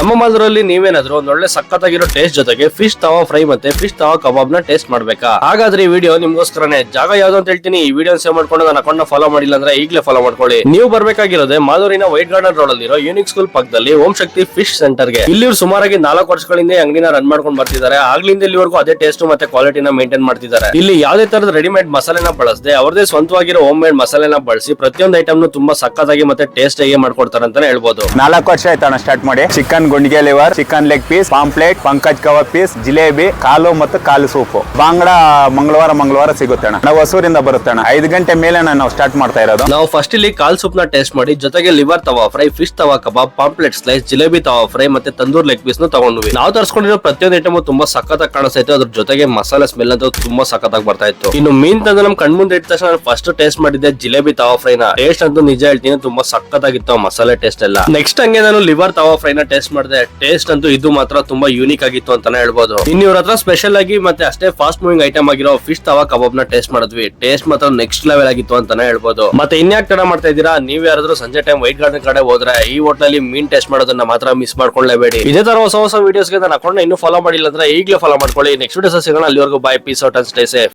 ನಮ್ಮ ಮಾಲ್ದರಲ್ಲಿ ನೀವೇನಾದ್ರೂ ಒಂದ್ ಒಳ್ಳೆ ಸಕ್ಕತ್ತಾಗಿರೋ ಟೇಸ್ಟ್ ಜೊತೆಗೆ ಫಿಶ್ ತವಾ ಫ್ರೈ ಮತ್ತೆ ಫಿಶ್ ತವಾ ಕಬಾಬ್ ನ ಟೇಸ್ಟ್ ಮಾಡ್ಬೇಕಾ? ಹಾಗಾದ್ರೆ ಈ ವಿಡಿಯೋ ನಿಮ್ಗೋಸ್ಕರನೇ. ಜಾಗ ಯಾವ್ದು ಅಂತ ಹೇಳ್ತೀನಿ. ಈ ವಿಡಿಯೋ ಸೇವ್ ಮಾಡ್ಕೊಂಡು ನನ್ನ ಅಕೌಂಟ್ ನ ಫಾಲೋ ಮಾಡಿಲ್ಲ ಅಂದ್ರೆ ಈಗಲೇ ಫಾಲೋ ಮಾಡ್ಕೊಳ್ಳಿ. ನೀವು ಬರ್ಬೇಕಾಗಿರೋದೇ ಮಾಲೂರಿನ ವೈಟ್ ಗಾರ್ಡನ್ ರೋಡ್ ಅಲ್ಲಿರೋ ಯೂನಿಕ್ ಸ್ಕೂಲ್ ಪಕ್ಕದಲ್ಲಿ ಓಂ ಶಕ್ತಿ ಫಿಶ್ ಸೆಂಟರ್ ಗೆ. ಇಲ್ಲಿ ಸುಮಾರಾಗಿ 4 ವರ್ಷಗಳಿಂದ ಅಂಗಡಿನ ರನ್ ಮಾಡ್ಕೊಂಡು ಬರ್ತಿದ್ದಾರೆ. ಆಗ್ಲಿಂದ ಇಲ್ಲಿವರೆಗೂ ಅದೇ ಟೇಸ್ಟ್ ಮತ್ತೆ ಕ್ವಾಲಿಟಿನ ಮೇಂಟೈನ್ ಮಾಡ್ತಿದ್ದಾರೆ. ಇಲ್ಲಿ ಯಾವುದೇ ತರದ ರೆಡಿಮೇಡ್ ಮಸಾಲೆನ ಬಳಸದೆ ಅವರದೇ ಸ್ವಂತವಾಗಿರೋ ಹೋಮ್ ಮೇಡ್ ಮಸಾಲೆನ ಬಳಸಿ ಪ್ರತಿಯೊಂದು ಐಟಮ್ ತುಂಬಾ ಸಕ್ಕತ್ತಾಗಿ ಮತ್ತೆ ಟೇಸ್ಟ್ ಆಗಿ ಮಾಡ್ಕೊಡ್ತಾರೆ ಅಂತಾನೆ ಹೇಳ್ಬೋದು. 4 ವರ್ಷ ಆಯ್ತಣ್ಣ ಸ್ಟಾರ್ಟ್ ಮಾಡಿ. ಚಿಕನ್ ಗುಂಡಿಗೆ liver, chicken leg piece, pomfret, Pankaj kebab piece, jalebi, ಕಾಲು ಮತ್ತು ಕಾಲು ಸೂಪು. ಬಾಂಗ್ಡ ಮಂಗಳವಾರ ಸಿಗುತ್ತೆ ಅಣ್ಣ. ನಾವು ಹೊಸೂರಿಂದ ಬರುತ್ತೆ ಅಣ್ಣ. 5 ಗಂಟೆ ಮೇಲೆ ನಾವು ಸ್ಟಾರ್ಟ್ ಮಾಡ್ತಾ ಇರೋದು. ನಾವು ಫಸ್ಟ್ ಇಲ್ಲಿ ಕಾಲ್ ಸೂಪ್ ನ ಟೇಸ್ಟ್ ಮಾಡಿ ಜೊತೆಗೆ ಲಿವರ್ ತವಾ ಫ್ರೈ, ಫಿಶ್ ತವಾ ಕಬಾಬ್, ಪಾಂಪ್ಲೆಟ್ ಸ್ಲೈಸ್, ಜಿಲೇಬಿ ತವಾ ಫ್ರೈ ಮತ್ತೆ ತಂದೂರ್ ಲೆಗ್ ಪೀಸ್ ನ ತಗೊಂಡ್ವಿ. ನಾವು ತರಿಸ್ಕೊಂಡಿರೋ ಪ್ರತಿಯೊಂದು ಐಟಮ್ ತುಂಬಾ ಸಕ್ಕತ್ತಾಗಿ ಕಾಣಿಸ್ತಾ ಅದ್ರ ಜೊತೆಗೆ ಮಸಾಲೆ ಸ್ಮೆಲ್ ಅಂತ ತುಂಬಾ ಸಕ್ಕತ್ತಾಗಿ ಬರ್ತಾ ಇತ್ತು. ಇನ್ನು ಮೀನ್ ತಂದು ನಮ್ ಕಣ್ಮುಂದೆ ಇಟ್ಟ ತಕ್ಷಣ ಫಸ್ಟ್ ಟೇಸ್ಟ್ ಮಾಡಿದ್ದೆ ಜಿಲೇಬಿ ತವಾ ಫ್ರೈ ನ. ಟೇಸ್ಟ್ ಅಂತೂ ನಿಜ ಹೇಳ್ತೀನಿ ತುಂಬಾ ಸಕ್ಕತ್ತಾಗಿತ್ತು ಮಸಾಲೆ ಟೇಸ್ಟ್ ಎಲ್ಲ. ನೆಕ್ಸ್ಟ್ ಹಂಗೆ ನಾನು ಲಿವರ್ ತವಾ ಫ್ರೈ ನ ಟೇಸ್ಟ್ ಮಾಡಿದೆ. ಟೇಸ್ಟ್ ಅಂತೂ ಇದು ಮಾತ್ರ ತುಂಬಾ ಯೂನಿಕ್ ಆಗಿತ್ತು ಅಂತಾನೆ ಹೇಳ್ಬೋದು. ಇನ್ನು ಇವ್ರ ಹತ್ರ ಸ್ಪೆಷಲ್ ಆಗಿ ಮತ್ತೆ ಅಷ್ಟೇ ಫಾಸ್ಟ್ ಮೂವಿಂಗ್ ಐಟಮ್ ಆಗಿರೋ ಫಿಶ್ ತವಾ ಕಬಾಬ್ ನ ಟೇಸ್ಟ್ ಮಾಡಿದ್ವಿ. ಟೇಸ್ಟ್ ಮಾತ್ರ ನೆಕ್ಸ್ಟ್ ಲೆವೆಲ್ ಆಗಿತ್ತು ಅಂತಾನೆ ಹೇಳ್ಬೋದು. ಮತ್ತೆ ಇನ್ಯಾಕ್ ತರ ಮಾಡ್ತಾ ಇದ್ದೀರಾ? ನೀವ್ ಯಾರಾದ್ರೂ ಸಂಜೆ ಟೈಮ್ ವೈಟ್ ಗಾರ್ಡನ್ ಕಡೆ ಹೋದ್ರೆ ಈ ಹೋಟೆಲ್ ಮೀನ್ ಟೇಸ್ಟ್ ಮಾಡೋದನ್ನ ಮಾತ್ರ ಮಿಸ್ ಮಾಡ್ಕೊಳ್ಳೇಬೇಡಿ. ಇದೇ ತರ ಹೊಸ ವಿಡಿಯೋಸ್ ಗೆ ನನ್ನ ಅಕೌಂಟ್ ಇನ್ನೂ ಫಾಲೋ ಮಾಡಿಲ್ಲ ಅಂದ್ರೆ ಈಗಲೇ ಫಾಲೋ ಮಾಡ್ಕೊಳ್ಳಿ. ನೆಕ್ಸ್ಟ್ ವಿಡಿಯೋಸ್ ಸಿಗೋಣ. ಅಲ್ಲಿವರೆಗೂ by, piece out and stay safe.